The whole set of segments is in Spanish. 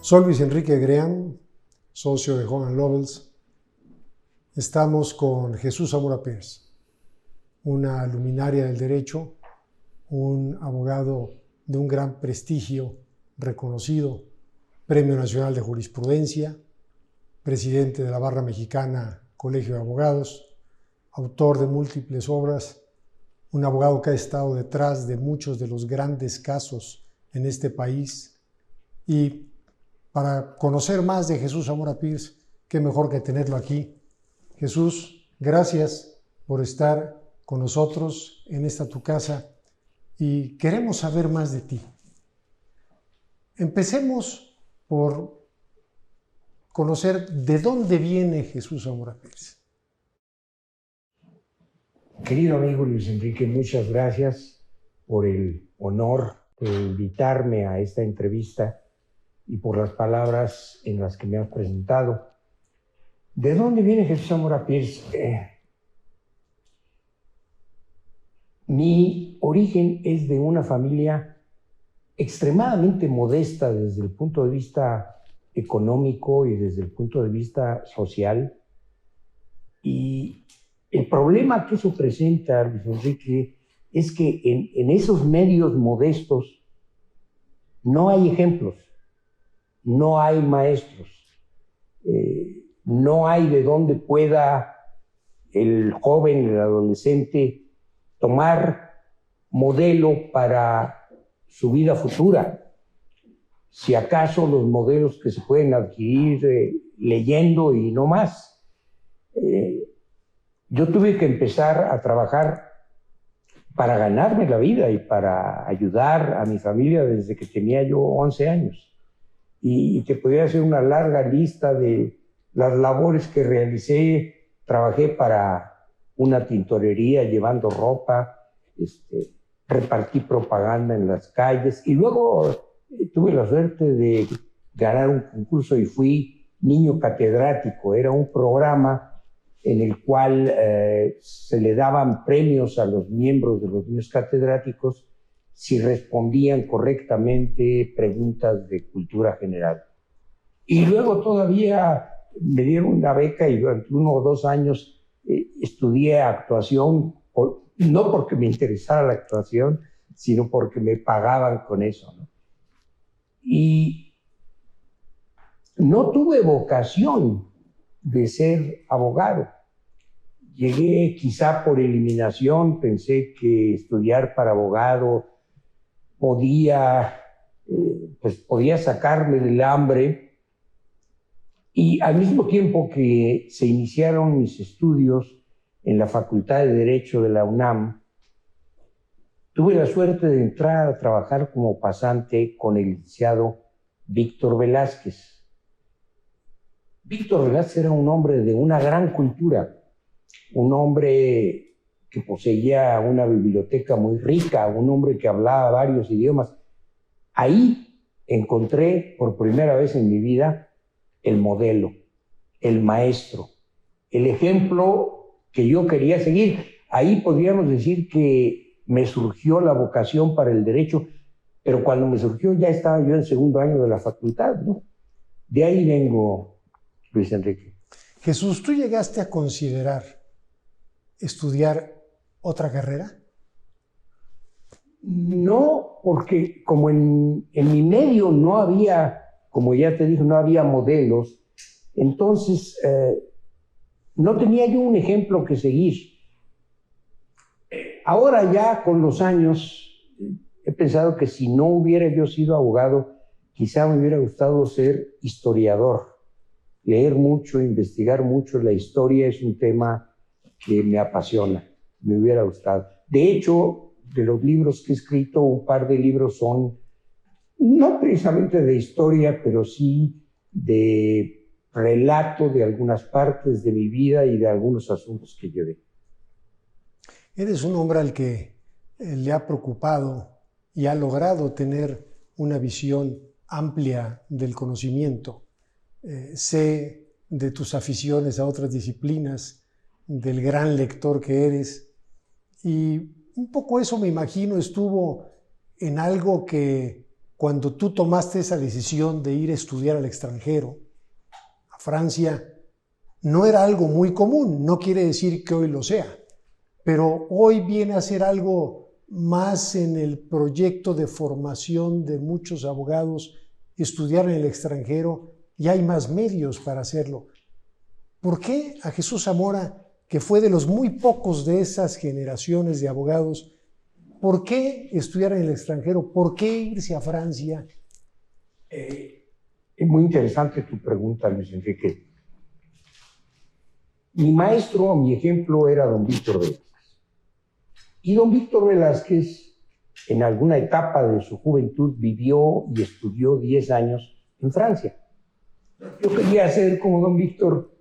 Soy Luis Enrique Greán, socio de Hogan Lovells. Estamos con Jesús Zamora Pérez, una luminaria del derecho, un abogado de un gran prestigio, reconocido, Premio Nacional de Jurisprudencia, presidente de la Barra Mexicana, Colegio de Abogados, autor de múltiples obras, un abogado que ha estado detrás de muchos de los grandes casos en este país. Y para conocer más de Jesús Zamora Pérez, qué mejor que tenerlo aquí. Jesús, gracias por estar con nosotros en esta tu casa y queremos saber más de ti. Empecemos por conocer de dónde viene Jesús Zamora Pérez. Querido amigo Luis Enrique, muchas gracias por el honor de invitarme a esta entrevista y por las palabras en las que me has presentado. ¿De dónde viene Jesús Zamora Pérez? Mi origen es de una familia extremadamente modesta desde el punto de vista económico y desde el punto de vista social. Y el problema que eso presenta, Luis Enrique, es que en esos medios modestos no hay ejemplos, no hay maestros, no hay de dónde pueda el joven, el adolescente, tomar modelo para su vida futura. Si acaso los modelos que se pueden adquirir leyendo y no más. Yo tuve que empezar a trabajar para ganarme la vida y para ayudar a mi familia desde que tenía yo 11 años. Y te podría hacer una larga lista de las labores que realicé. Trabajé para una tintorería llevando ropa, repartí propaganda en las calles y luego tuve la suerte de ganar un concurso y fui niño catedrático. Era un programa en el cual se le daban premios a los miembros de los niños catedráticos si respondían correctamente preguntas de cultura general. Y luego todavía me dieron una beca y durante 1 o 2 años estudié actuación, no porque me interesara la actuación, sino porque me pagaban con eso, ¿no? Y no tuve vocación de ser abogado. Llegué quizá por eliminación, pensé que estudiar para abogado podía sacarme del hambre, y al mismo tiempo que se iniciaron mis estudios en la Facultad de Derecho de la UNAM, tuve la suerte de entrar a trabajar como pasante con el licenciado Víctor Velázquez. Víctor Velázquez era un hombre de una gran cultura, un hombre que poseía una biblioteca muy rica, un hombre que hablaba varios idiomas. Ahí encontré por primera vez en mi vida el modelo, el maestro, el ejemplo que yo quería seguir. Ahí podríamos decir que me surgió la vocación para el derecho, pero cuando me surgió ya estaba yo en 2º año de la facultad, ¿no? De ahí vengo, Luis Enrique. Jesús, ¿tú llegaste a considerar estudiar otra carrera? No, porque como en mi medio no había, como ya te dije, no había modelos, entonces no tenía yo un ejemplo que seguir. Ahora ya con los años he pensado que si no hubiera yo sido abogado, quizá me hubiera gustado ser historiador, leer mucho, investigar mucho. La historia es un tema que me apasiona, me hubiera gustado. De hecho, de los libros que he escrito, un par de libros son no precisamente de historia, pero sí de relato de algunas partes de mi vida y de algunos asuntos que llevé. Eres un hombre al que le ha preocupado y ha logrado tener una visión amplia del conocimiento. Sé de tus aficiones a otras disciplinas, del gran lector que eres, y un poco eso, me imagino, estuvo en algo que cuando tú tomaste esa decisión de ir a estudiar al extranjero, a Francia, no era algo muy común, no quiere decir que hoy lo sea, pero hoy viene a ser algo más en el proyecto de formación de muchos abogados, estudiar en el extranjero, y hay más medios para hacerlo. ¿Por qué a Jesús Zamora, que fue de los muy pocos de esas generaciones de abogados, por qué estudiar en el extranjero? ¿Por qué irse a Francia? Es muy interesante tu pregunta, Luis Enrique. Mi maestro, mi ejemplo, era don Víctor Velázquez. Y don Víctor Velázquez, en alguna etapa de su juventud, vivió y estudió 10 años en Francia. Yo quería ser como don Víctor,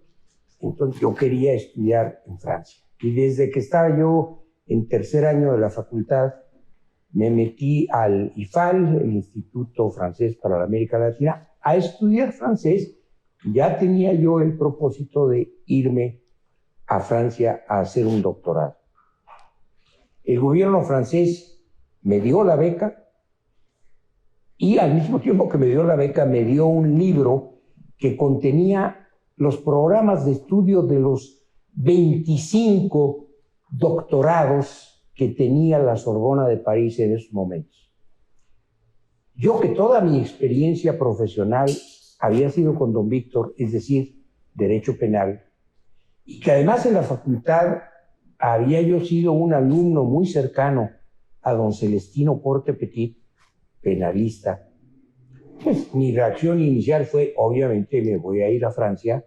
entonces yo quería estudiar en Francia. Y desde que estaba yo en tercer año de la facultad, me metí al IFAL, el Instituto Francés para la América Latina, a estudiar francés. Ya tenía yo el propósito de irme a Francia a hacer un doctorado. El gobierno francés me dio la beca y al mismo tiempo que me dio la beca me dio un libro que contenía los programas de estudio de los 25 doctorados que tenía la Sorbona de París en esos momentos. Yo, que toda mi experiencia profesional había sido con don Víctor, es decir, Derecho Penal, y que además en la facultad había yo sido un alumno muy cercano a don Celestino Porte Petit, penalista, pues mi reacción inicial fue, obviamente, me voy a ir a Francia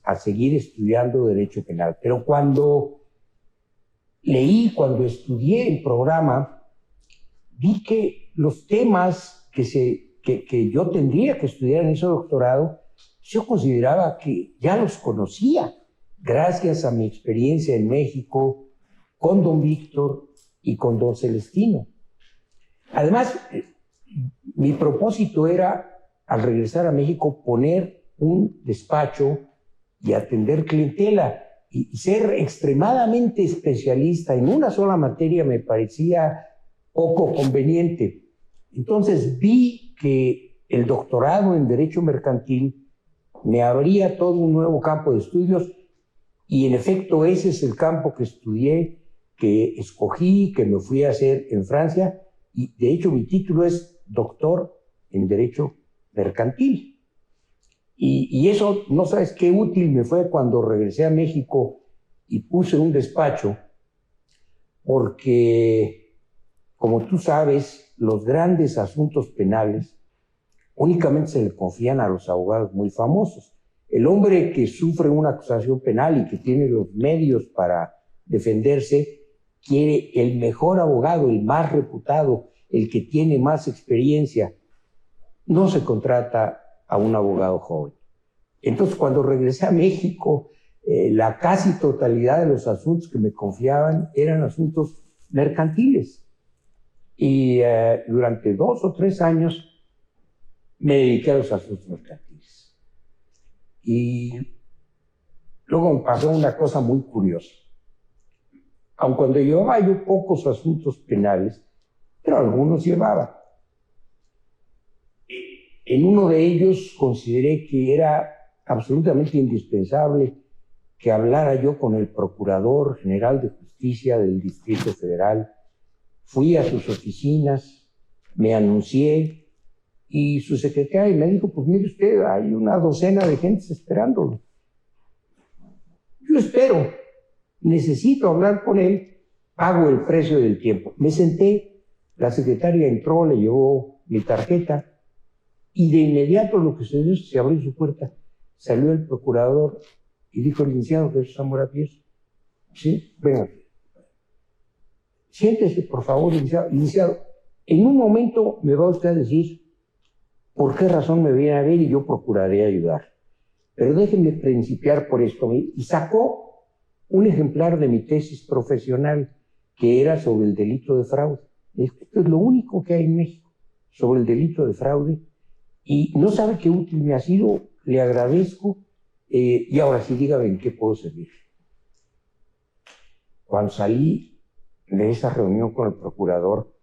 a seguir estudiando Derecho Penal. Pero cuando estudié el programa, vi que los temas que yo tendría que estudiar en ese doctorado, yo consideraba que ya los conocía, gracias a mi experiencia en México con don Víctor y con don Celestino. Además, mi propósito era, al regresar a México, poner un despacho y atender clientela. Y ser extremadamente especialista en una sola materia me parecía poco conveniente. Entonces vi que el doctorado en Derecho Mercantil me abría todo un nuevo campo de estudios y en efecto ese es el campo que estudié, que escogí, que me fui a hacer en Francia, y de hecho mi título es doctor en Derecho Mercantil. Y eso, no sabes qué útil me fue cuando regresé a México y puse un despacho, porque, como tú sabes, los grandes asuntos penales únicamente se le confían a los abogados muy famosos. El hombre que sufre una acusación penal y que tiene los medios para defenderse, quiere el mejor abogado, el más reputado, el que tiene más experiencia. No se contrata a un abogado joven. Entonces, cuando regresé a México, la casi totalidad de los asuntos que me confiaban eran asuntos mercantiles. Y durante 2 o 3 años me dediqué a los asuntos mercantiles. Y luego me pasó una cosa muy curiosa. Aun cuando llevaba yo pocos asuntos penales, pero algunos llevaba. En uno de ellos consideré que era absolutamente indispensable que hablara yo con el Procurador General de Justicia del Distrito Federal. Fui a sus oficinas, me anuncié, y su secretaria me dijo, pues mire usted, hay una docena de gentes esperándolo. Yo espero, necesito hablar con él, pago el precio del tiempo. Me senté, la secretaria entró, le llevó mi tarjeta, y de inmediato lo que sucedió es que se abrió su puerta, salió el procurador y dijo, licenciado Jesús Zamora Pierce, sí, venga, siéntese por favor, licenciado, en un momento me va usted a decir por qué razón me viene a ver y yo procuraré ayudar. Pero déjenme principiar por esto. Y sacó un ejemplar de mi tesis profesional que era sobre el delito de fraude. Esto es lo único que hay en México sobre el delito de fraude. Y no sabe qué útil me ha sido, le agradezco. Y ahora sí, dígame en qué puedo servir. Cuando salí de esa reunión con el procurador,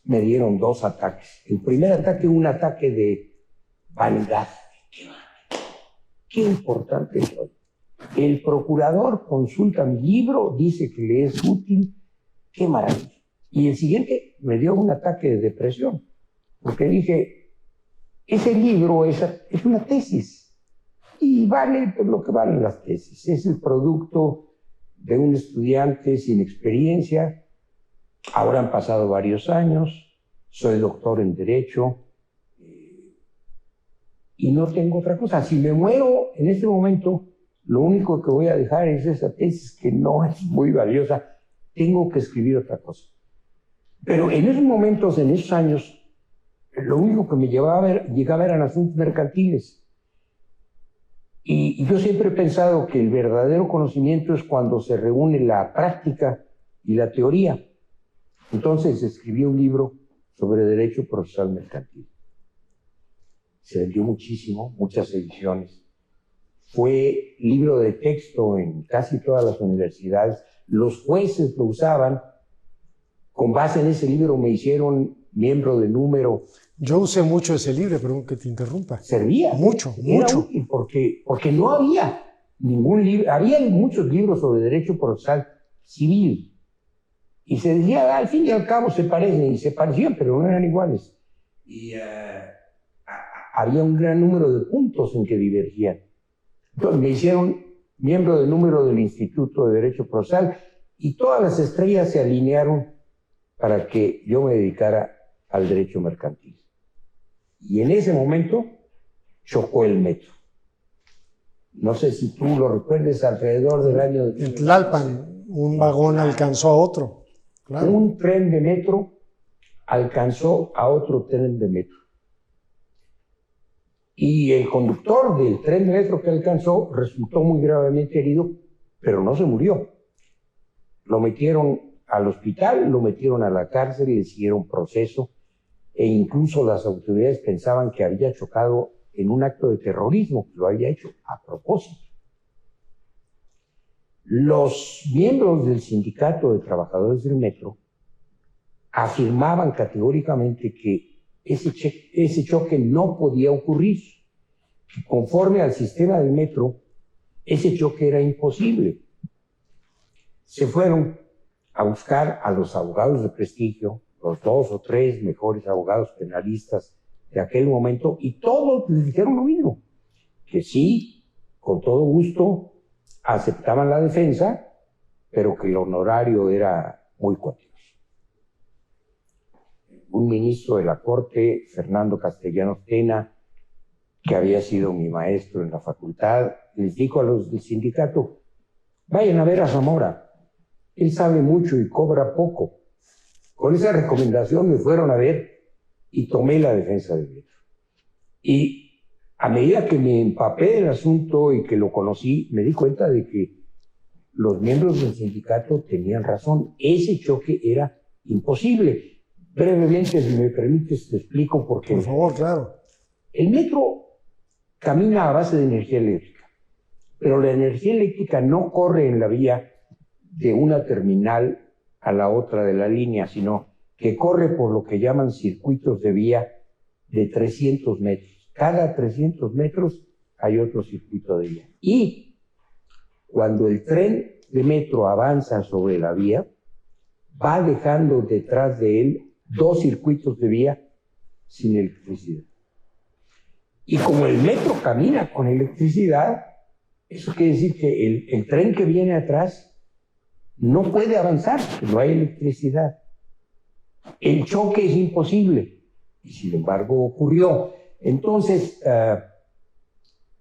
me dieron 2 ataques. El primer ataque, un ataque de vanidad. Qué importante soy. El procurador consulta mi libro, dice que le es útil. Qué maravilla. Y el siguiente me dio un ataque de depresión, porque dije, ese libro es una tesis y vale por lo que valen las tesis. Es el producto de un estudiante sin experiencia. Ahora han pasado varios años, soy doctor en Derecho y no tengo otra cosa. Si me muero en este momento, lo único que voy a dejar es esa tesis que no es muy valiosa. Tengo que escribir otra cosa. Pero en esos momentos, en esos años, lo único que me llegaba a ver eran asuntos mercantiles. Y yo siempre he pensado que el verdadero conocimiento es cuando se reúne la práctica y la teoría. Entonces escribí un libro sobre Derecho Procesal Mercantil. Se vendió muchísimo, muchas ediciones. Fue libro de texto en casi todas las universidades. Los jueces lo usaban. Con base en ese libro me hicieron miembro de número. Yo usé mucho ese libro, perdón que te interrumpa. Servía. Mucho, Era mucho. útil porque no había ningún libro. Había muchos libros sobre derecho procesal civil. Y se decía, al fin y al cabo se parecen, y se parecían, pero no eran iguales. Y había un gran número de puntos en que divergían. Entonces me hicieron miembro de número del Instituto de Derecho Procesal y todas las estrellas se alinearon para que yo me dedicara al derecho mercantil. Y en ese momento chocó el metro. No sé si tú lo recuerdes, alrededor del año... En Tlalpan, un vagón alcanzó a otro. Claro. Un tren de metro alcanzó a otro tren de metro. Y el conductor del tren de metro que alcanzó resultó muy gravemente herido, pero no se murió. Lo metieron al hospital, lo metieron a la cárcel y le siguieron proceso, e incluso las autoridades pensaban que había chocado en un acto de terrorismo, que lo había hecho a propósito. Los miembros del Sindicato de Trabajadores del Metro afirmaban categóricamente que ese choque no podía ocurrir. Conforme al sistema del metro, ese choque era imposible. Se fueron a buscar a los abogados de prestigio, los 2 o 3 mejores abogados penalistas de aquel momento, y todos les dijeron lo mismo, que sí, con todo gusto, aceptaban la defensa, pero que el honorario era muy cuantioso. Un ministro de la Corte, Fernando Castellanos Tena, que había sido mi maestro en la facultad, les dijo a los del sindicato, vayan a ver a Zamora, él sabe mucho y cobra poco. Con esa recomendación me fueron a ver y tomé la defensa del metro. Y a medida que me empapé del asunto y que lo conocí, me di cuenta de que los miembros del sindicato tenían razón. Ese choque era imposible. Brevemente, si me permites, te explico por qué. Por favor, claro. El metro camina a base de energía eléctrica, pero la energía eléctrica no corre en la vía de una terminal a la otra de la línea, sino que corre por lo que llaman circuitos de vía de 300 metros. Cada 300 metros hay otro circuito de vía. Y cuando el tren de metro avanza sobre la vía, va dejando detrás de él 2 circuitos de vía sin electricidad. Y como el metro camina con electricidad, eso quiere decir que el tren que viene atrás no puede avanzar, porque no hay electricidad. El choque es imposible, y sin embargo ocurrió. Entonces,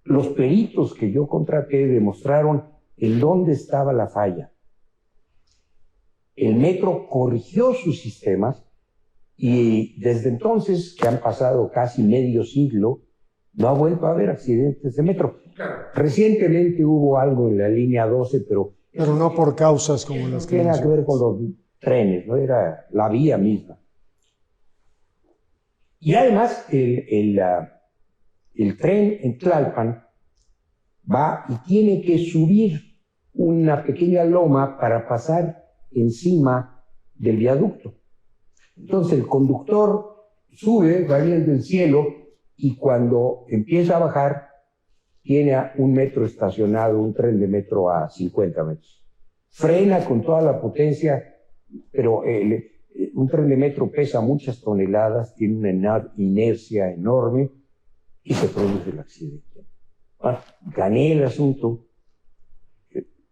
los peritos que yo contraté demostraron en dónde estaba la falla. El metro corrigió sus sistemas y desde entonces, que han pasado casi medio siglo, no ha vuelto a haber accidentes de metro. Recientemente hubo algo en la línea 12, pero no por causas como las que tiene que ver con los trenes, no era la vía misma. Y además el tren en Tlalpan va y tiene que subir una pequeña loma para pasar encima del viaducto. Entonces el conductor sube, va viendo el cielo, y cuando empieza a bajar, tiene a 1 metro estacionado, un tren de metro a 50 metros. Frena con toda la potencia, pero un tren de metro pesa muchas toneladas, tiene una inercia enorme y se produce el accidente. Gané el asunto,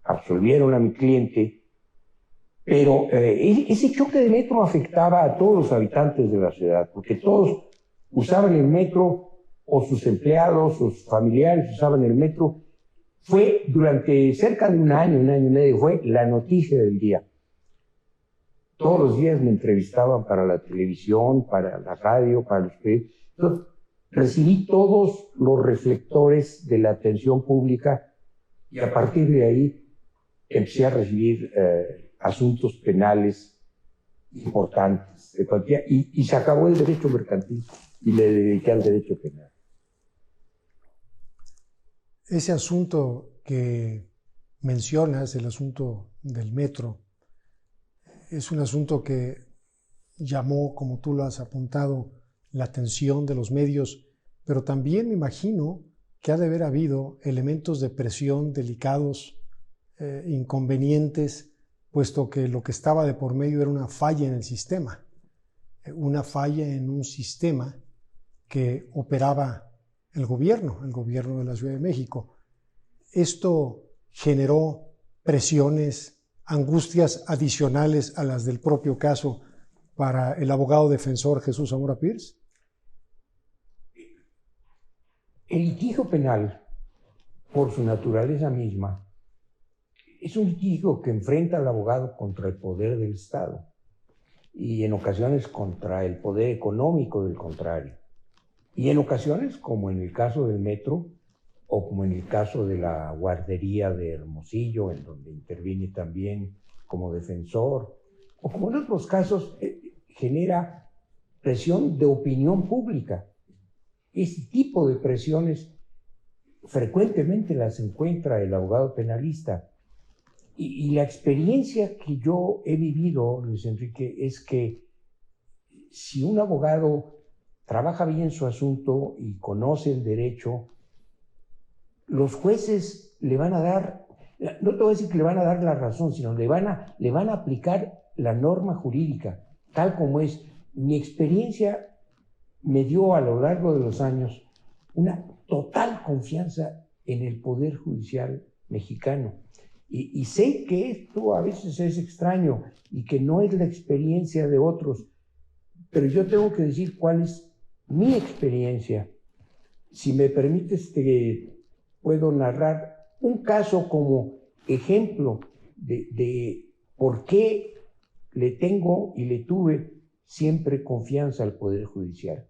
absolvieron a mi cliente, pero ese choque de metro afectaba a todos los habitantes de la ciudad, porque todos usaban el metro, o sus empleados, sus familiares usaban el metro. Fue durante cerca de un año y medio, fue la noticia del día. Todos los días me entrevistaban para la televisión, para la radio, para los periódicos. Entonces, recibí todos los reflectores de la atención pública, y a partir de ahí empecé a recibir asuntos penales importantes de cuantía, y se acabó el derecho mercantil y le dediqué al derecho penal. Ese asunto que mencionas, el asunto del metro, es un asunto que llamó, como tú lo has apuntado, la atención de los medios, pero también me imagino que ha de haber habido elementos de presión delicados, inconvenientes, puesto que lo que estaba de por medio era una falla en el sistema, una falla en un sistema que operaba el gobierno de la Ciudad de México. Esto generó presiones, angustias adicionales a las del propio caso para el abogado defensor Jesús Zamora Pierce. El litigio penal, por su naturaleza misma, es un litigio que enfrenta al abogado contra el poder del Estado y en ocasiones contra el poder económico del contrario. Y en ocasiones, como en el caso del metro, o como en el caso de la guardería de Hermosillo, en donde interviene también como defensor, o como en otros casos, genera presión de opinión pública. Este tipo de presiones frecuentemente las encuentra el abogado penalista. Y la experiencia que yo he vivido, Luis Enrique, es que si un abogado trabaja bien su asunto y conoce el derecho, los jueces le van a dar, no te voy a decir que le van a dar la razón, sino le van a aplicar la norma jurídica, tal como es. Mi experiencia me dio a lo largo de los años una total confianza en el Poder Judicial mexicano. Y sé que esto a veces es extraño y que no es la experiencia de otros, pero yo tengo que decir cuál es mi experiencia. Si me permites, te puedo narrar un caso como ejemplo de por qué le tengo y le tuve siempre confianza al Poder Judicial.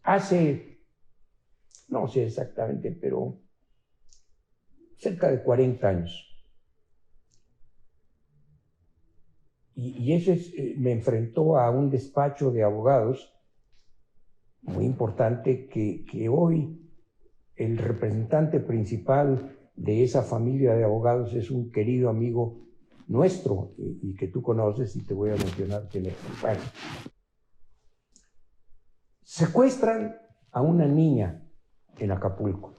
Hace, no sé exactamente, pero cerca de 40 años. Y eso me enfrentó a un despacho de abogados muy importante que hoy el representante principal de esa familia de abogados es un querido amigo nuestro y que tú conoces, y te voy a mencionar quién es. Bueno, secuestran a una niña en Acapulco.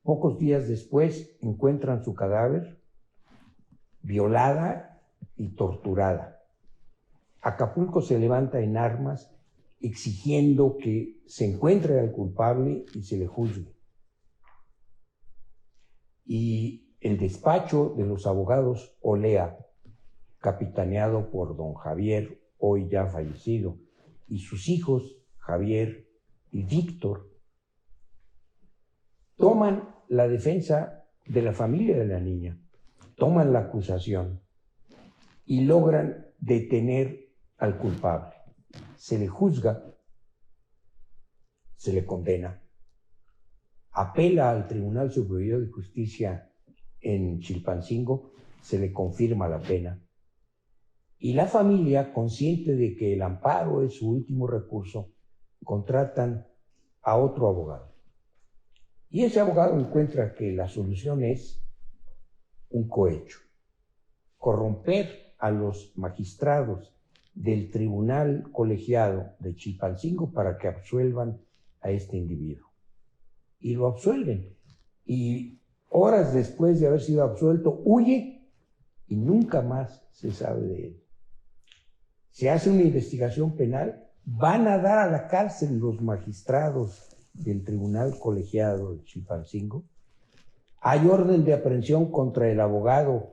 Pocos días después encuentran su cadáver violada y torturada. Acapulco se levanta en armas exigiendo que se encuentre al culpable y se le juzgue. Y el despacho de los abogados Olea, capitaneado por don Javier, hoy ya fallecido, y sus hijos, Javier y Víctor, toman la defensa de la familia de la niña, toman la acusación y logran detener al culpable. Se le juzga, se le condena, apela al Tribunal Superior de Justicia en Chilpancingo, se le confirma la pena. Y la familia, consciente de que el amparo es su último recurso, contratan a otro abogado. Y ese abogado encuentra que la solución es un cohecho: corromper a los magistrados del tribunal colegiado de Chilpancingo para que absuelvan a este individuo. Y lo absuelven. Y horas después de haber sido absuelto, huye y nunca más se sabe de él. Se hace una investigación penal, van a dar a la cárcel los magistrados del tribunal colegiado de Chilpancingo. Hay orden de aprehensión contra el abogado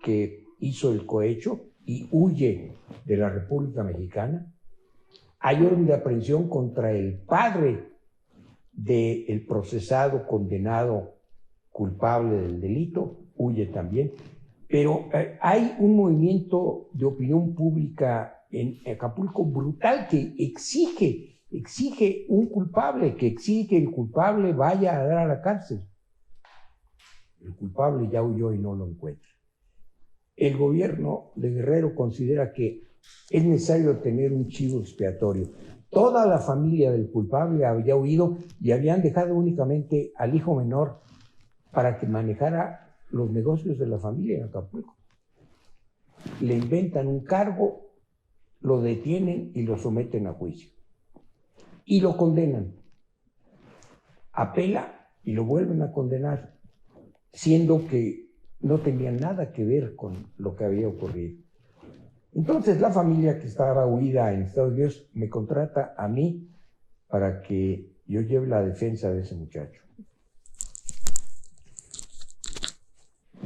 que hizo el cohecho y huye de la República Mexicana. Hay orden de aprehensión contra el padre del procesado, condenado, culpable del delito, huye también. Pero hay un movimiento de opinión pública en Acapulco brutal que exige un culpable, que exige que el culpable vaya a dar a la cárcel. El culpable ya huyó y no lo encuentra. El gobierno de Guerrero considera que es necesario tener un chivo expiatorio. Toda la familia del culpable había huido y habían dejado únicamente al hijo menor para que manejara los negocios de la familia en Acapulco. Le inventan un cargo, lo detienen y lo someten a juicio. Y lo condenan. Apela y lo vuelven a condenar, siendo que no tenía nada que ver con lo que había ocurrido. Entonces la familia que estaba huida en Estados Unidos me contrata a mí para que yo lleve la defensa de ese muchacho.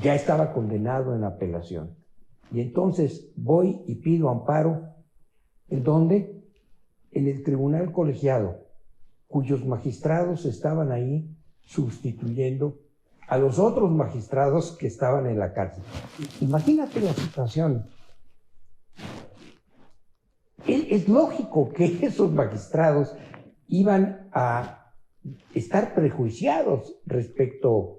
Ya estaba condenado en apelación. Y entonces voy y pido amparo. ¿En dónde? En el tribunal colegiado, cuyos magistrados estaban ahí sustituyendo a los otros magistrados que estaban en la cárcel. Imagínate la situación. Es lógico que esos magistrados iban a estar prejuiciados respecto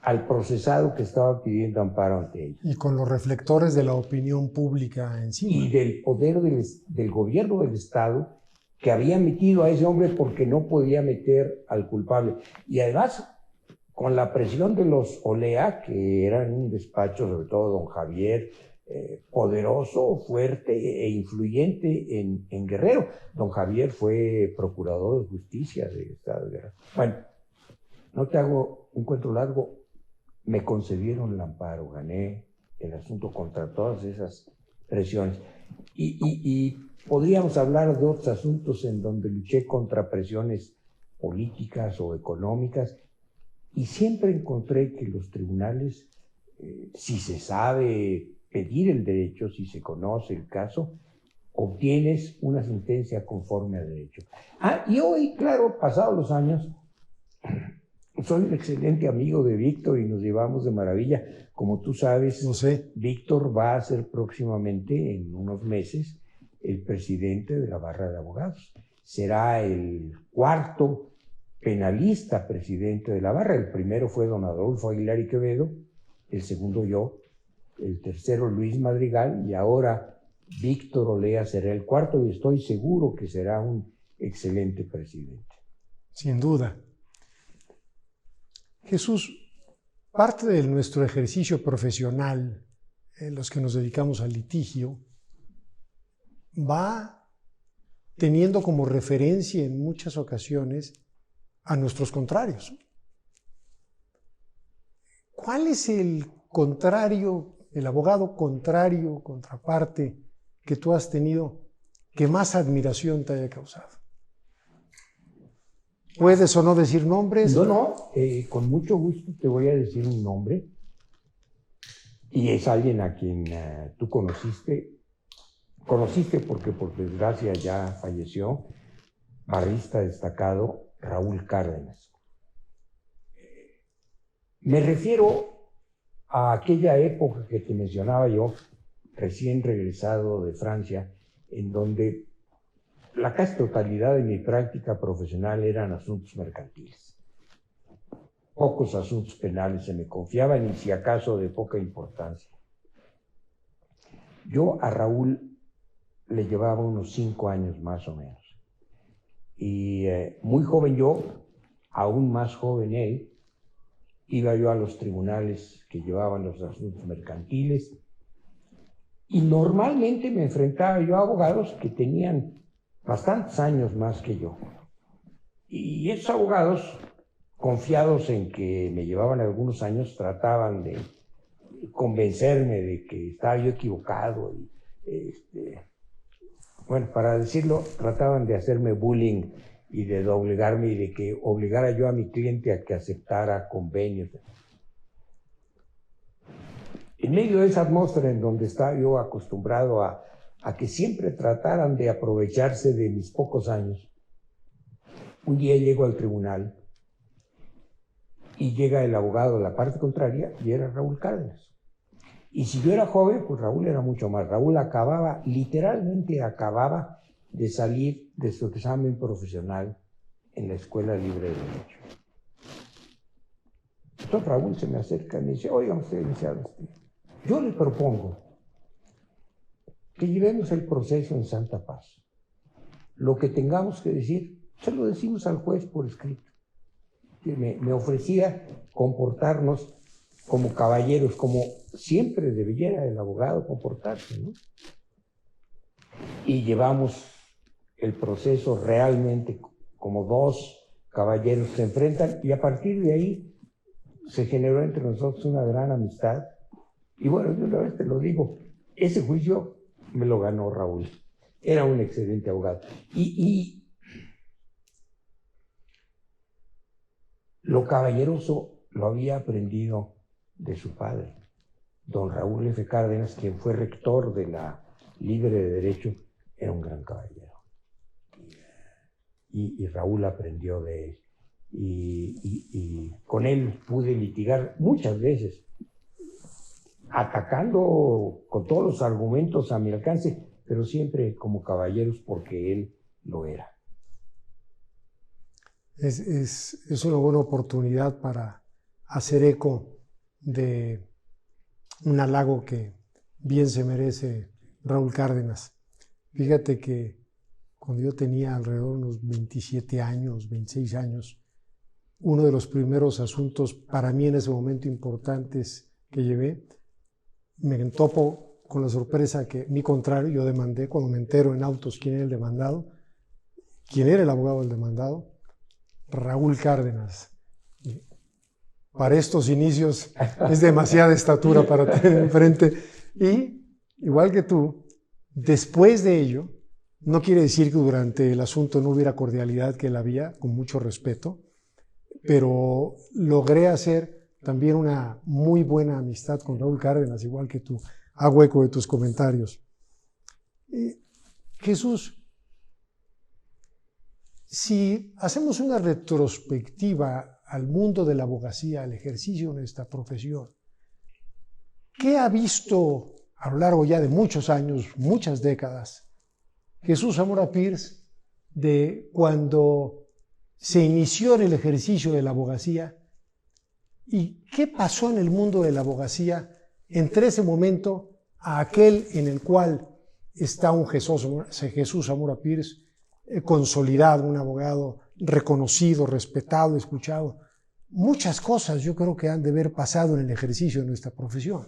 al procesado que estaba pidiendo amparo ante ellos. Y con los reflectores de la opinión pública encima. Y del poder del gobierno del Estado, que había metido a ese hombre porque no podía meter al culpable. Y además, con la presión de los Olea, que eran un despacho, sobre todo don Javier, poderoso, fuerte e influyente en Guerrero. Don Javier fue procurador de justicia del Estado de Guerrero. Bueno, no te hago un cuento largo, me concedieron el amparo, gané el asunto contra todas esas presiones. Y podríamos hablar de otros asuntos en donde luché contra presiones políticas o económicas, y siempre encontré que los tribunales, si se sabe pedir el derecho, si se conoce el caso, obtienes una sentencia conforme a derecho. Y hoy, claro, pasados los años, soy un excelente amigo de Víctor y nos llevamos de maravilla. Como tú sabes, No sé. Víctor va a ser próximamente, en unos meses, el presidente de la Barra de Abogados. Será el cuarto penalista presidente de la Barra. El primero fue don Adolfo Aguilar y Quevedo, el segundo yo, el tercero Luis Madrigal, y ahora Víctor Olea será el cuarto, y estoy seguro que será un excelente presidente. Sin duda. Jesús, parte de nuestro ejercicio profesional, los que nos dedicamos al litigio, va teniendo como referencia en muchas ocasiones a nuestros contrarios. ¿Cuál es el contrario, el abogado contrario, contraparte, que tú has tenido que más admiración te haya causado? ¿Puedes o no decir nombres? No, con mucho gusto te voy a decir un nombre. Y es alguien a quien tú conociste porque por desgracia ya falleció, barrista destacado, Raúl Cárdenas. Me refiero a aquella época que te mencionaba yo, recién regresado de Francia, en donde la casi totalidad de mi práctica profesional eran asuntos mercantiles. Pocos asuntos penales se me confiaban, y si acaso de poca importancia. Yo a Raúl le llevaba unos 5 años más o menos. Y muy joven yo, aún más joven él, iba yo a los tribunales que llevaban los asuntos mercantiles, Y normalmente me enfrentaba yo a abogados que tenían bastantes años más que yo. Y esos abogados, confiados en que me llevaban algunos años, trataban de convencerme de que estaba yo equivocado. Bueno, para decirlo, trataban de hacerme bullying y de doblegarme y de que obligara yo a mi cliente a que aceptara convenios. En medio de esa atmósfera en donde estaba yo acostumbrado a que siempre trataran de aprovecharse de mis pocos años, un día llego al tribunal y llega el abogado de la parte contraria y era Raúl Cárdenas. Y si yo era joven, pues Raúl era mucho más. Raúl literalmente acababa de salir de su examen profesional en la Escuela Libre de Derecho. Entonces Raúl se me acerca y me dice, oiga usted, licenciado, yo le propongo que llevemos el proceso en santa paz. Lo que tengamos que decir, se lo decimos al juez por escrito. Me ofrecía comportarnos como caballeros, como siempre debiera el abogado comportarse, ¿no? Y llevamos el proceso realmente como dos caballeros se enfrentan, y a partir de ahí se generó entre nosotros una gran amistad. Y bueno, yo una vez te lo digo, ese juicio me lo ganó Raúl. Era un excelente abogado. Y lo caballeroso lo había aprendido de su padre, don Raúl F. Cárdenas, quien fue rector de la Libre de Derecho. Era un gran caballero. Y Raúl aprendió de él. Y con él pude litigar muchas veces, atacando con todos los argumentos a mi alcance, pero siempre como caballeros, porque él lo era. Es una buena oportunidad para hacer eco de un halago que bien se merece Raúl Cárdenas. Fíjate que cuando yo tenía alrededor de unos 27 años, 26 años, uno de los primeros asuntos para mí en ese momento importantes que llevé, me topo con la sorpresa que, mi contrario, yo demandé. Cuando me entero en autos quién era el demandado, quién era el abogado del demandado, Raúl Cárdenas. Para estos inicios es demasiada estatura para tener enfrente. Y, igual que tú, después de ello, no quiere decir que durante el asunto no hubiera cordialidad, que la había, con mucho respeto, pero logré hacer también una muy buena amistad con Raúl Cárdenas, igual que tú. Hago eco de tus comentarios. Jesús, si hacemos una retrospectiva al mundo de la abogacía, al ejercicio de nuestra profesión, ¿qué ha visto a lo largo ya de muchos años, muchas décadas, Jesús Zamora Pierce, de cuando se inició en el ejercicio de la abogacía? ¿Y qué pasó en el mundo de la abogacía entre ese momento a aquel en el cual está un Jesús Zamora Pierce consolidado, un abogado reconocido, respetado, escuchado? Muchas cosas yo creo que han de haber pasado en el ejercicio de nuestra profesión.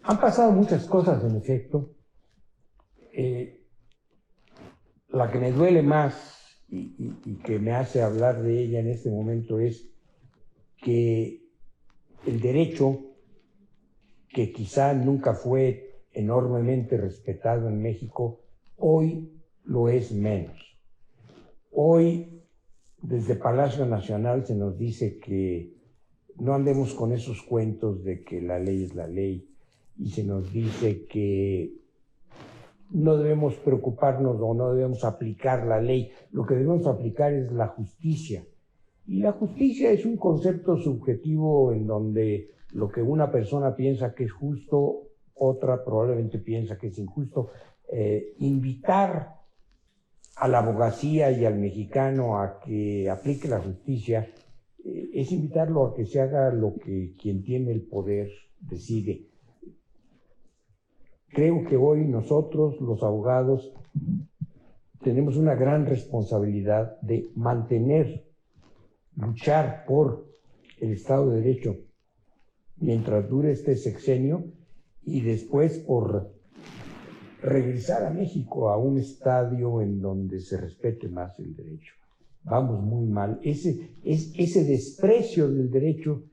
Han pasado muchas cosas, en efecto. La que me duele más y que me hace hablar de ella en este momento es que el derecho, que quizá nunca fue enormemente respetado en México, hoy lo es menos. Hoy, desde Palacio Nacional se nos dice que no andemos con esos cuentos de que la ley es la ley, y se nos dice que no debemos preocuparnos o no debemos aplicar la ley. Lo que debemos aplicar es la justicia. Y la justicia es un concepto subjetivo en donde lo que una persona piensa que es justo, otra probablemente piensa que es injusto. Invitar a la abogacía y al mexicano a que aplique la justicia es invitarlo a que se haga lo que quien tiene el poder decide. Creo que hoy nosotros, los abogados, tenemos una gran responsabilidad de luchar por el Estado de Derecho mientras dure este sexenio, y después por regresar a México a un estadio en donde se respete más el derecho. Vamos muy mal. Ese desprecio del derecho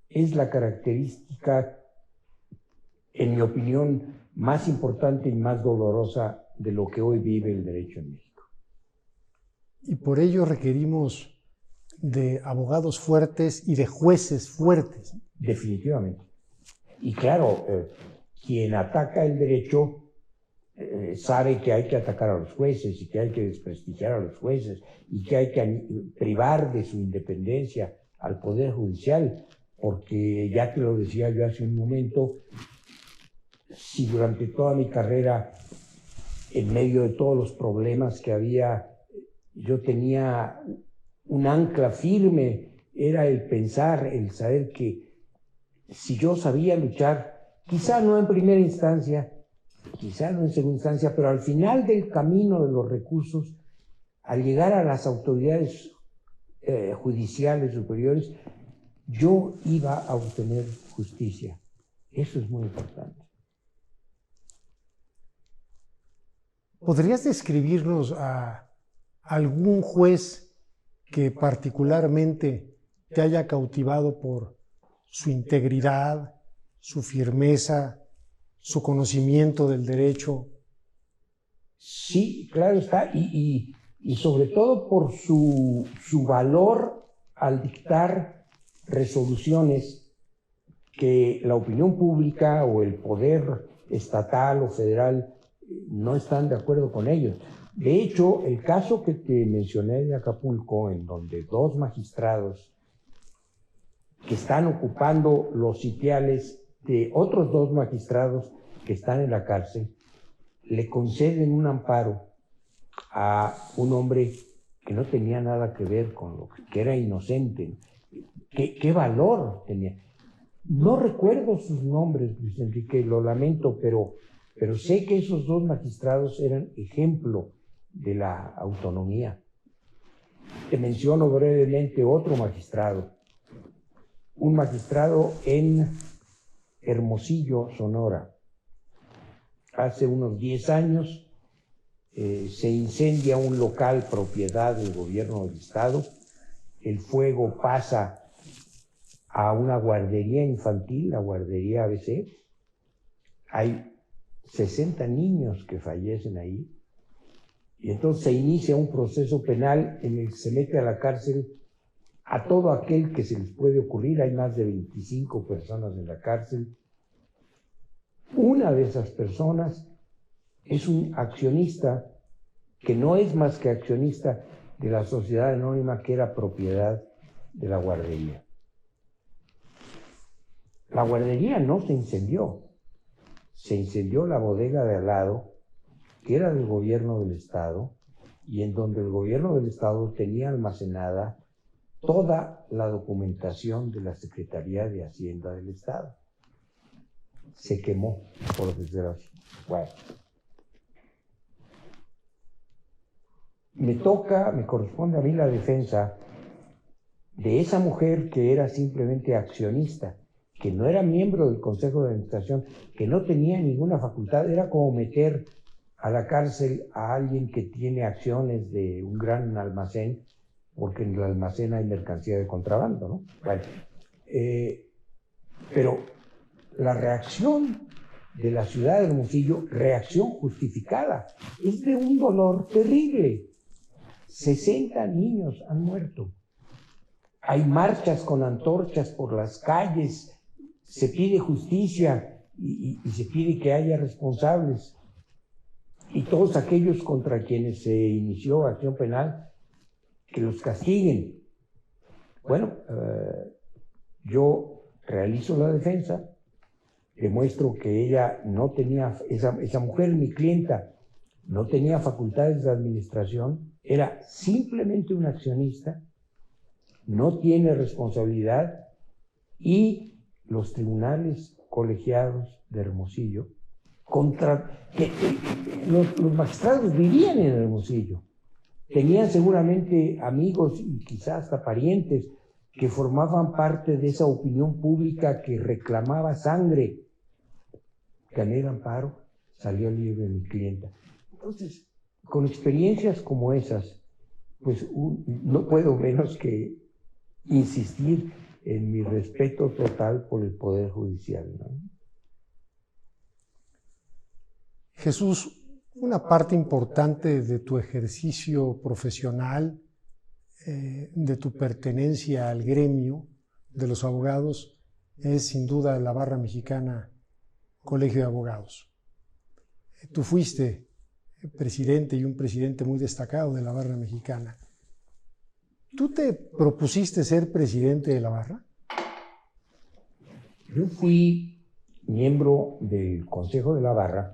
es la característica, en mi opinión, más importante y más dolorosa de lo que hoy vive el derecho en México. Y por ello requerimos de abogados fuertes y de jueces fuertes. Definitivamente. Y claro, quien ataca el derecho sabe que hay que atacar a los jueces y que hay que desprestigiar a los jueces y que hay que privar de su independencia al Poder Judicial, porque ya te lo decía yo hace un momento, si durante toda mi carrera, en medio de todos los problemas que había, yo tenía un ancla firme, era el pensar, el saber que si yo sabía luchar, quizá no en primera instancia, quizá no en segunda instancia, pero al final del camino de los recursos, al llegar a las autoridades judiciales superiores, yo iba a obtener justicia. Eso es muy importante. ¿Podrías describirnos a algún juez que particularmente te haya cautivado por su integridad, su firmeza, su conocimiento del derecho? Sí, claro está, y sobre todo por su valor al dictar resoluciones que la opinión pública o el poder estatal o federal no están de acuerdo con ellos. De hecho, el caso que te mencioné de Acapulco, en donde 2 magistrados que están ocupando los sitiales de otros 2 magistrados que están en la cárcel, le conceden un amparo a un hombre que no tenía nada que ver con lo que era inocente. ¿Qué valor tenía? No recuerdo sus nombres, Luis Enrique, lo lamento, pero sé que esos 2 magistrados eran ejemplo de la autonomía. Te menciono brevemente otro magistrado, un magistrado en Hermosillo, Sonora. Hace unos 10 años se incendia un local propiedad del gobierno del estado, el fuego pasa a una guardería infantil, la guardería ABC, hay 60 niños que fallecen ahí, y entonces se inicia un proceso penal en el que se mete a la cárcel a todo aquel que se les puede ocurrir. Hay más de 25 personas en la cárcel. Una de esas personas es un accionista que no es más que accionista de la sociedad anónima que era propiedad de la guardería. La guardería no se incendió la bodega de al lado, que era del gobierno del estado, y en donde el gobierno del estado tenía almacenada toda la documentación de la Secretaría de Hacienda del estado. Se quemó, por decirlo así. Bueno. Me corresponde a mí la defensa de esa mujer que era simplemente accionista, que no era miembro del Consejo de Administración, que no tenía ninguna facultad. Era como meter a la cárcel a alguien que tiene acciones de un gran almacén, porque en el almacén hay mercancía de contrabando, ¿no? Bueno, pero la reacción de la ciudad de Hermosillo, reacción justificada, es de un dolor terrible. 60 niños han muerto. Hay marchas con antorchas por las calles, se pide justicia y se pide que haya responsables. Y todos aquellos contra quienes se inició acción penal, que los castiguen. Bueno, yo realizo la defensa, demuestro que ella no tenía, esa mujer, mi clienta, no tenía facultades de administración, era simplemente un accionista, no tiene responsabilidad, y los tribunales colegiados de Hermosillo, los magistrados vivían en Hermosillo, tenían seguramente amigos y quizás hasta parientes que formaban parte de esa opinión pública que reclamaba sangre. Gané el amparo, salió libre mi clienta. Entonces, con experiencias como esas, pues no puedo menos que insistir en mi respeto total por el Poder Judicial, ¿no? Jesús, una parte importante de tu ejercicio profesional, de tu pertenencia al gremio de los abogados, es sin duda la Barra Mexicana Colegio de Abogados. Tú fuiste presidente y un presidente muy destacado de la Barra Mexicana. ¿Tú te propusiste ser presidente de la Barra? Yo fui miembro del Consejo de la Barra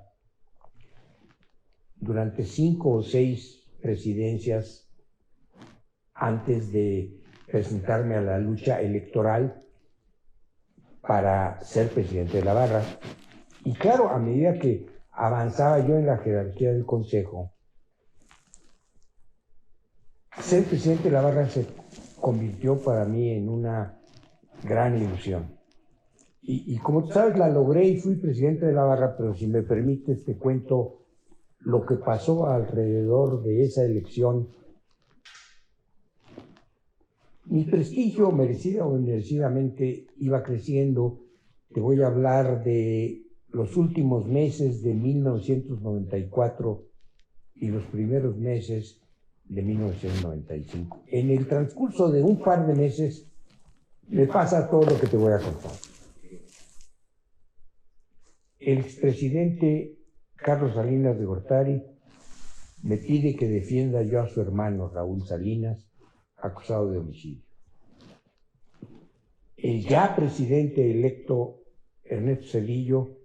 durante 5 o 6 presidencias antes de presentarme a la lucha electoral para ser presidente de la Barra. Y claro, a medida que avanzaba yo en la jerarquía del Consejo, ser presidente de la Barra se convirtió para mí en una gran ilusión. Y como tú sabes, la logré y fui presidente de la Barra, pero si me permites te cuento lo que pasó alrededor de esa elección. Mi prestigio, merecida o inmerecidamente, iba creciendo. Te voy a hablar de los últimos meses de 1994 y los primeros meses de 1995. En el transcurso de un par de meses me pasa todo lo que te voy a contar. El expresidente Carlos Salinas de Gortari me pide que defienda yo a su hermano Raúl Salinas, acusado de homicidio. El ya presidente electo Ernesto Zedillo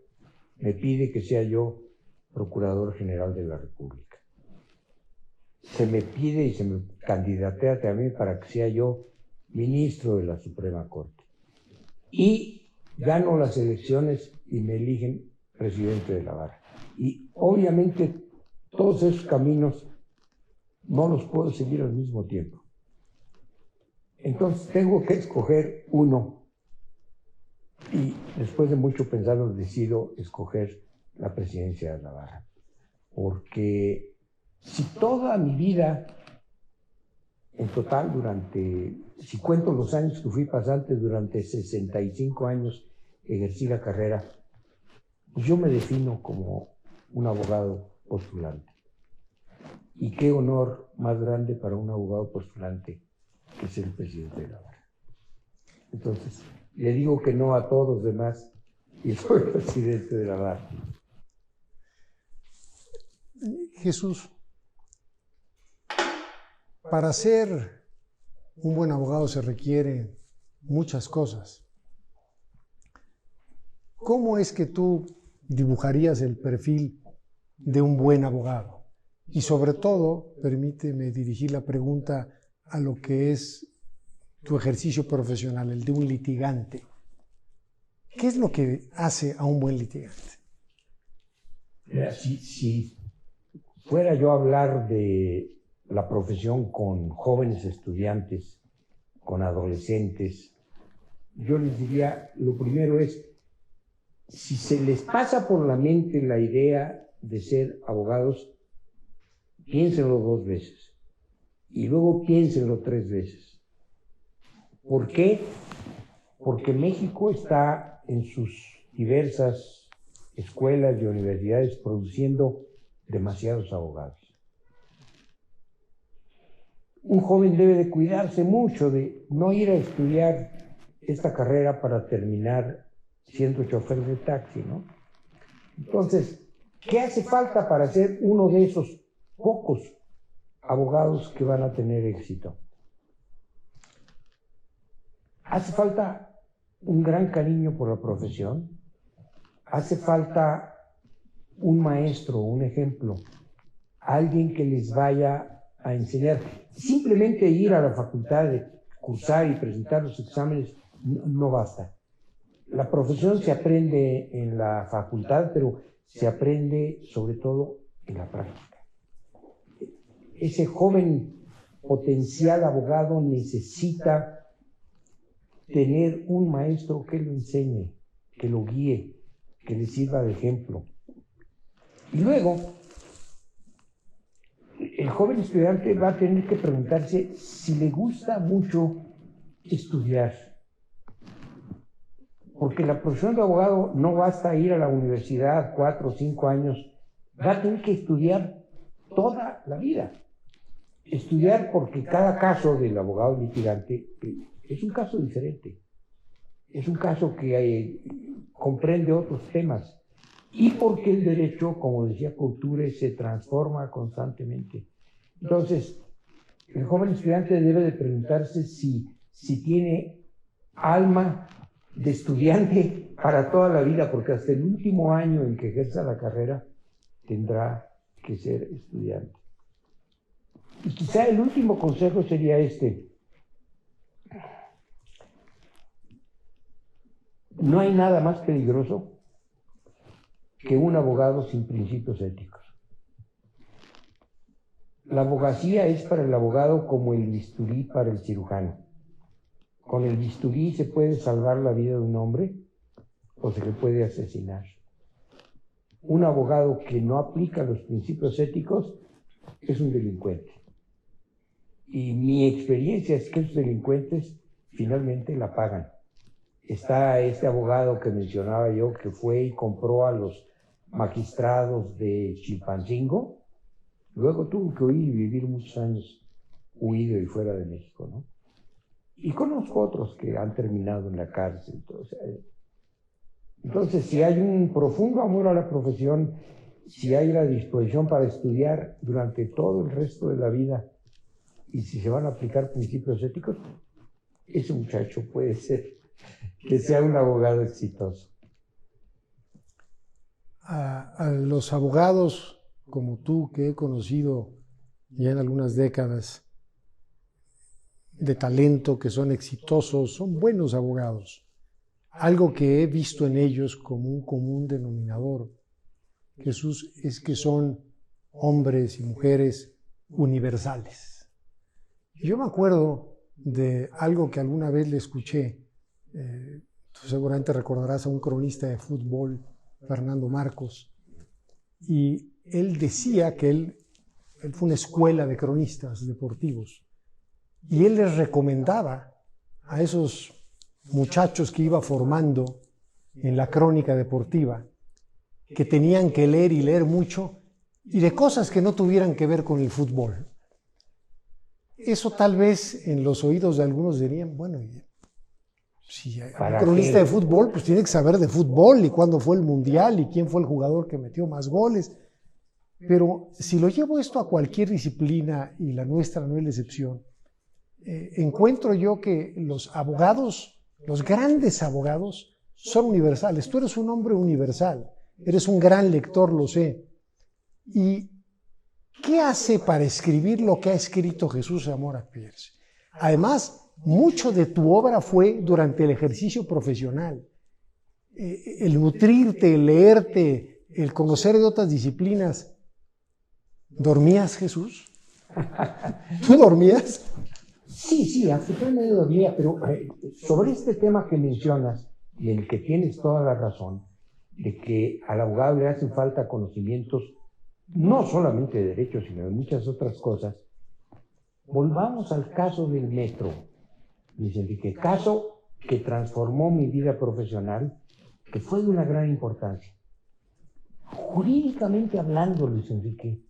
me pide que sea yo Procurador General de la República. Se me pide y se me candidatea también para que sea yo ministro de la Suprema Corte. Y gano las elecciones y me eligen presidente de la Barra. Y obviamente todos esos caminos no los puedo seguir al mismo tiempo. Entonces tengo que escoger uno y después de mucho pensarlo decido escoger la presidencia de la Barra. Porque si toda mi vida, en total si cuento los años que fui pasante, durante 65 años ejercí la carrera, pues yo me defino como un abogado postulante. Y qué honor más grande para un abogado postulante que ser el presidente de la Barra. Entonces, le digo que no a todos los demás y soy presidente de la Barra. Jesús, para ser un buen abogado se requieren muchas cosas. ¿Cómo es que tú dibujarías el perfil de un buen abogado? Y sobre todo, permíteme dirigir la pregunta a lo que es tu ejercicio profesional, el de un litigante. ¿Qué es lo que hace a un buen litigante? Si fuera yo a hablar de la profesión con jóvenes estudiantes, con adolescentes, yo les diría, lo primero es, si se les pasa por la mente la idea de ser abogados, piénsenlo 2 veces y luego piénsenlo 3 veces. ¿Por qué? Porque México está en sus diversas escuelas y universidades produciendo demasiados abogados. Un joven debe de cuidarse mucho de no ir a estudiar esta carrera para terminar siendo chofer de taxi, ¿no? Entonces, ¿qué hace falta para ser uno de esos pocos abogados que van a tener éxito? Hace falta un gran cariño por la profesión, hace falta un maestro, un ejemplo, alguien que les vaya a enseñar. Simplemente ir a la facultad de cursar y presentar los exámenes no basta. La profesión se aprende en la facultad, pero se aprende sobre todo en la práctica. Ese joven potencial abogado necesita tener un maestro que lo enseñe, que lo guíe, que le sirva de ejemplo. Y luego, el joven estudiante va a tener que preguntarse si le gusta mucho estudiar. Porque la profesión de abogado no basta ir a la universidad 4 o 5 años, va a tener que estudiar toda la vida. Estudiar porque cada caso del abogado litigante es un caso diferente. Es un caso que comprende otros temas. Y porque el derecho, como decía Couture, se transforma constantemente. Entonces, el joven estudiante debe de preguntarse si tiene alma de estudiante para toda la vida, porque hasta el último año en que ejerza la carrera tendrá que ser estudiante. Y quizá el último consejo sería este. No hay nada más peligroso que un abogado sin principios éticos. La abogacía es para el abogado como el bisturí para el cirujano. Con el bisturí se puede salvar la vida de un hombre o se le puede asesinar. Un abogado que no aplica los principios éticos es un delincuente. Y mi experiencia es que esos delincuentes finalmente la pagan. Está este abogado que mencionaba yo, que fue y compró a los magistrados de Chilpancingo, luego tuvo que huir y vivir muchos años huido y fuera de México, ¿no? Y conozco otros que han terminado en la cárcel. Entonces, si hay un profundo amor a la profesión, si hay la disposición para estudiar durante todo el resto de la vida, y si se van a aplicar principios éticos, ese muchacho puede ser que sea un abogado exitoso. A los abogados como tú, que he conocido ya en algunas décadas, de talento, que son exitosos, son buenos abogados. Algo que he visto en ellos como un común denominador, Jesús, es que son hombres y mujeres universales. Yo me acuerdo de algo que alguna vez le escuché. Tú seguramente recordarás a un cronista de fútbol, Fernando Marcos, y él decía que él fue una escuela de cronistas deportivos, y él les recomendaba a esos muchachos que iba formando en la crónica deportiva que tenían que leer y leer mucho, y de cosas que no tuvieran que ver con el fútbol. Eso tal vez en los oídos de algunos dirían, bueno, si hay un cronista de fútbol, pues tiene que saber de fútbol y cuándo fue el mundial y quién fue el jugador que metió más goles. Pero si lo llevo esto a cualquier disciplina, y la nuestra no es la excepción, encuentro yo que los abogados, los grandes abogados, son universales. Tú eres un hombre universal, eres un gran lector, lo sé. ¿Y qué hace para escribir lo que ha escrito Jesús Zamora Pierce? Además, mucho de tu obra fue durante el ejercicio profesional. El nutrirte, el leerte, el conocer de otras disciplinas. ¿Dormías, Jesús? ¿Tú dormías? Sí, absolutamente dormía, pero sobre este tema que mencionas, y en el que tienes toda la razón, de que al abogado le hacen falta conocimientos, no solamente de derecho, sino de muchas otras cosas, volvamos al caso del metro, Luis Enrique, caso que transformó mi vida profesional, que fue de una gran importancia. Jurídicamente hablando, Luis Enrique,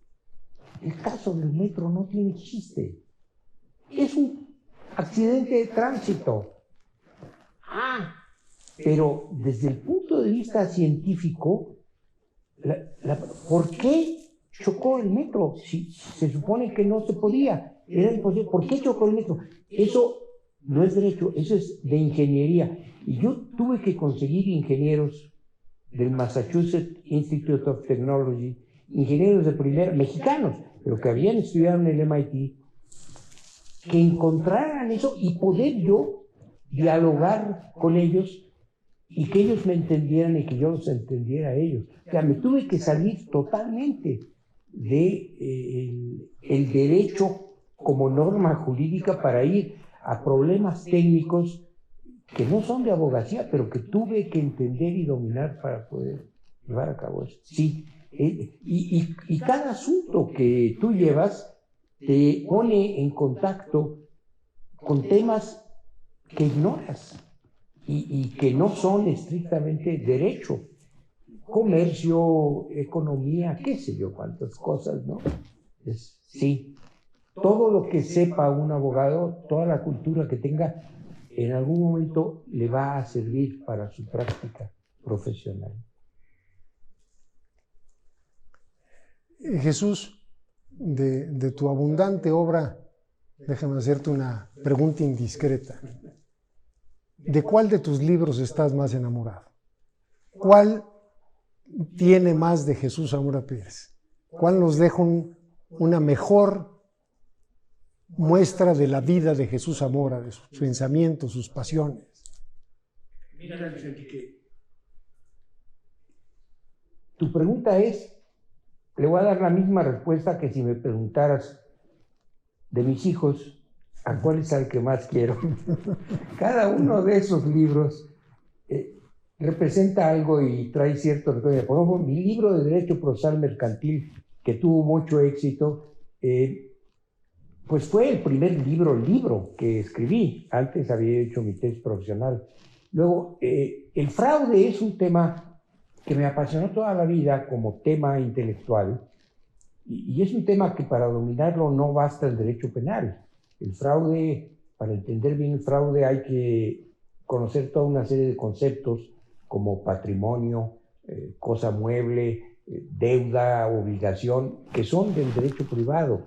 el caso del metro no tiene chiste. Es un accidente de tránsito. Pero desde el punto de vista científico, ¿por qué chocó el metro? Si se supone que no se podía, era imposible. ¿Por qué chocó el metro? Eso no es derecho, eso es de ingeniería. Y yo tuve que conseguir ingenieros del Massachusetts Institute of Technology, ingenieros de primera, mexicanos, pero que habían estudiado en el MIT, que encontraran eso y poder yo dialogar con ellos y que ellos me entendieran y que yo los entendiera a ellos. O sea, me tuve que salir totalmente de el derecho como norma jurídica para ir a problemas técnicos que no son de abogacía, pero que tuve que entender y dominar para poder llevar a cabo eso. Sí, Y cada asunto que tú llevas te pone en contacto con temas que ignoras y que no son estrictamente derecho. Comercio, economía, qué sé yo, cuántas cosas, ¿no? Sí, todo lo que sepa un abogado, toda la cultura que tenga, en algún momento le va a servir para su práctica profesional. Jesús, de tu abundante obra, déjame hacerte una pregunta indiscreta. ¿De cuál de tus libros estás más enamorado? ¿Cuál tiene más de Jesús Zamora Pires? ¿Cuál nos deja una mejor muestra de la vida de Jesús Zamora, de sus pensamientos, sus pasiones? Mira, Enrique, tu pregunta le voy a dar la misma respuesta que si me preguntaras de mis hijos, ¿a cuál es el que más quiero? Cada uno de esos libros representa algo y trae cierto recuerdo. Por ejemplo, mi libro de Derecho Procesal Mercantil, que tuvo mucho éxito, pues fue el primer libro que escribí. Antes había hecho mi tesis profesional. Luego, el fraude es un tema que me apasionó toda la vida como tema intelectual, y es un tema que para dominarlo no basta el derecho penal. El fraude, para entender bien el fraude, hay que conocer toda una serie de conceptos como patrimonio, cosa mueble, deuda, obligación, que son del derecho privado.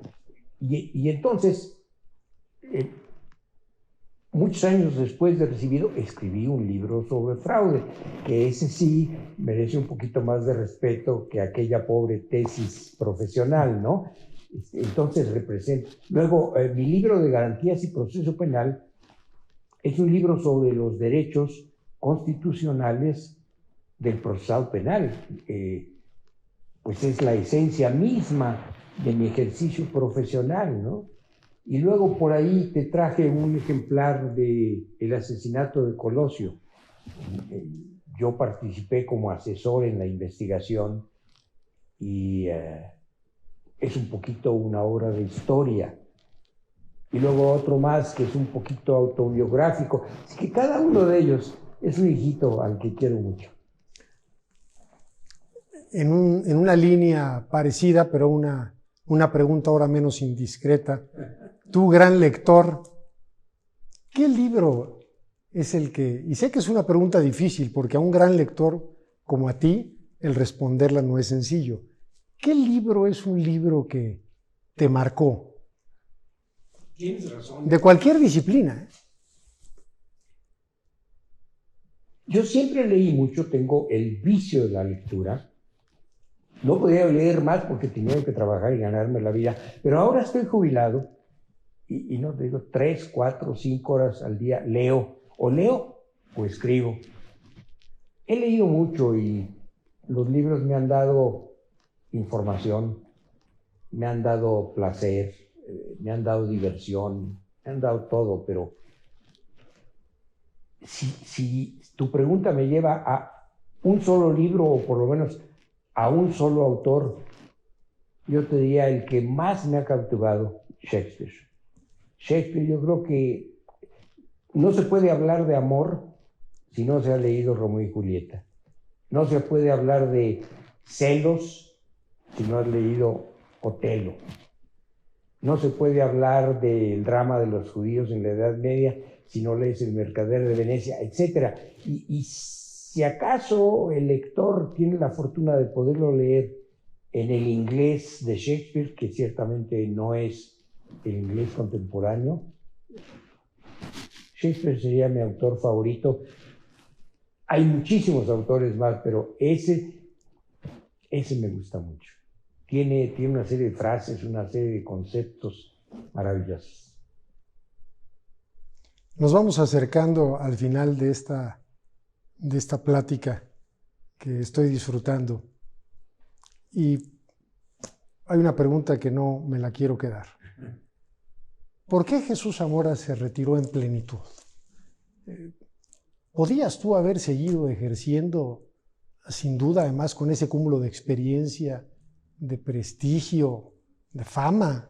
Y entonces, muchos años después de recibido, escribí un libro sobre fraude, que ese sí merece un poquito más de respeto que aquella pobre tesis profesional, ¿no? Entonces representa. Luego, mi libro de Garantías y Proceso Penal es un libro sobre los derechos constitucionales del procesado penal. Pues es la esencia misma de mi ejercicio profesional, ¿no? Y luego por ahí te traje un ejemplar del asesinato de Colosio. Yo participé como asesor en la investigación y es un poquito una obra de historia. Y luego otro más que es un poquito autobiográfico. Es que cada uno de ellos es un hijito al que quiero mucho. En una línea parecida, pero una pregunta ahora menos indiscreta. Tú, gran lector, ¿qué libro es el que...? Y sé que es una pregunta difícil, porque a un gran lector como a ti, el responderla no es sencillo. ¿Qué libro es un libro que te marcó? Tienes razón. De cualquier disciplina. Yo siempre leí mucho, tengo el vicio de la lectura. No podía leer más porque tenía que trabajar y ganarme la vida, pero ahora estoy jubilado y no te digo 3, 4, 5 horas al día leo o escribo. He leído mucho y los libros me han dado información, me han dado placer, me han dado diversión, me han dado todo, pero si tu pregunta me lleva a un solo libro o por lo menos a un solo autor, yo te diría el que más me ha cautivado, Shakespeare. Shakespeare, yo creo que no se puede hablar de amor si no se ha leído Romeo y Julieta. No se puede hablar de celos si no has leído Otelo. No se puede hablar del drama de los judíos en la Edad Media si no lees El Mercader de Venecia, etc. Y si acaso el lector tiene la fortuna de poderlo leer en el inglés de Shakespeare, que ciertamente no es el inglés contemporáneo, Shakespeare sería mi autor favorito. Hay muchísimos autores más, pero ese me gusta mucho. Tiene una serie de frases, una serie de conceptos maravillosos. Nos vamos acercando al final de esta plática que estoy disfrutando. Y hay una pregunta que no me la quiero quedar. ¿Por qué Jesús Zamora se retiró en plenitud? ¿Podías tú haber seguido ejerciendo sin duda, además con ese cúmulo de experiencia, de prestigio, de fama,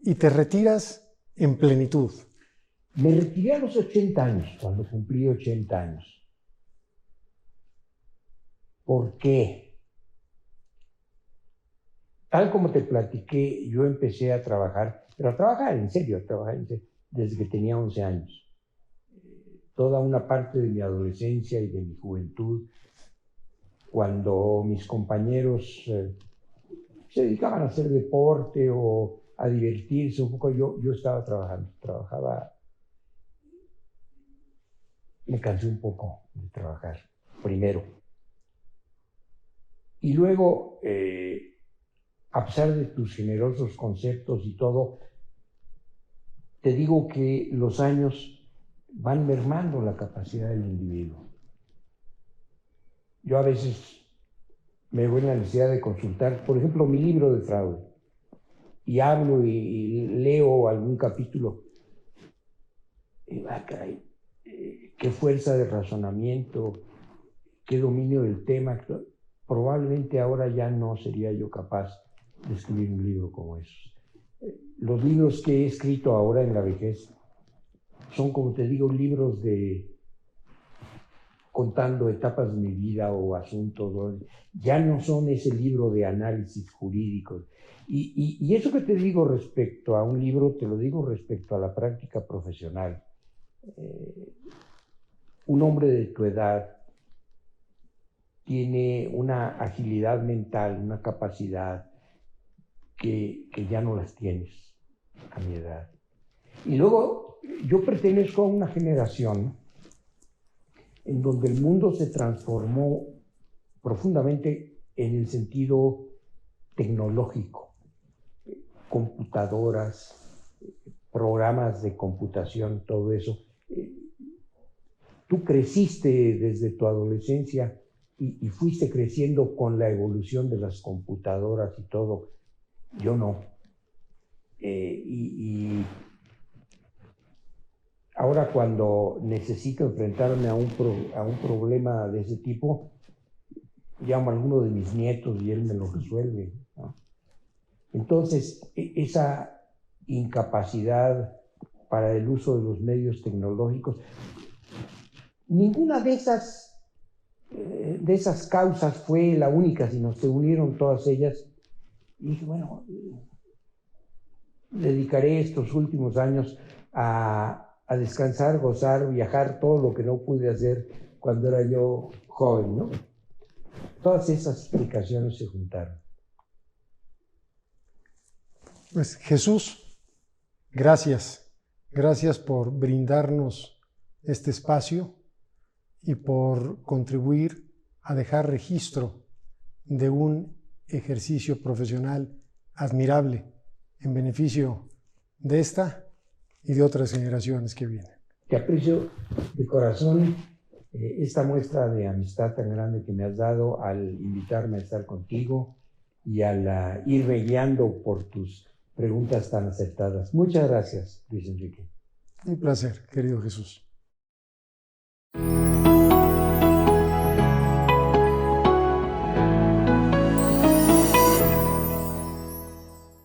y te retiras en plenitud. Me retiré a los 80 años, cuando cumplí 80 años. ¿Por qué? Tal como te platiqué, yo empecé a trabajar, pero a trabajar en serio, desde que tenía 11 años. Toda una parte de mi adolescencia y de mi juventud, cuando mis compañeros se dedicaban a hacer deporte o a divertirse un poco, yo estaba trabajaba. Me cansé un poco de trabajar, primero. Y luego, a pesar de tus generosos conceptos y todo, te digo que los años van mermando la capacidad del individuo. Yo a veces me veo en la necesidad de consultar, por ejemplo, mi libro de fraude, y hablo y leo algún capítulo. Y caray, qué fuerza de razonamiento, qué dominio del tema. Probablemente ahora ya no sería yo capaz de escribir un libro como esos. Los libros que he escrito ahora en la vejez son, como te digo, libros contando etapas de mi vida o asuntos. Ya no son ese libro de análisis jurídico. Y eso que te digo respecto a un libro, te lo digo respecto a la práctica profesional. Un hombre de tu edad tiene una agilidad mental, una capacidad que ya no las tienes a mi edad. Y luego yo pertenezco a una generación en donde el mundo se transformó profundamente en el sentido tecnológico. Computadoras, programas de computación, todo eso. Tú creciste desde tu adolescencia y fuiste creciendo con la evolución de las computadoras y todo. Yo no. Y ahora cuando necesito enfrentarme a un problema de ese tipo, llamo a alguno de mis nietos y él me lo resuelve, ¿no? Entonces, esa incapacidad para el uso de los medios tecnológicos, ninguna de esas causas fue la única, sino se unieron todas ellas. Y dije, bueno, dedicaré estos últimos años a descansar, gozar, viajar, todo lo que no pude hacer cuando era yo joven, ¿no? Todas esas explicaciones se juntaron. Pues Jesús, gracias. Gracias por brindarnos este espacio y por contribuir a dejar registro de un ejercicio profesional admirable en beneficio de esta y de otras generaciones que vienen. Te aprecio de corazón esta muestra de amistad tan grande que me has dado al invitarme a estar contigo y al irme guiando por tus preguntas tan acertadas. Muchas gracias, Luis Enrique. Un placer, querido Jesús.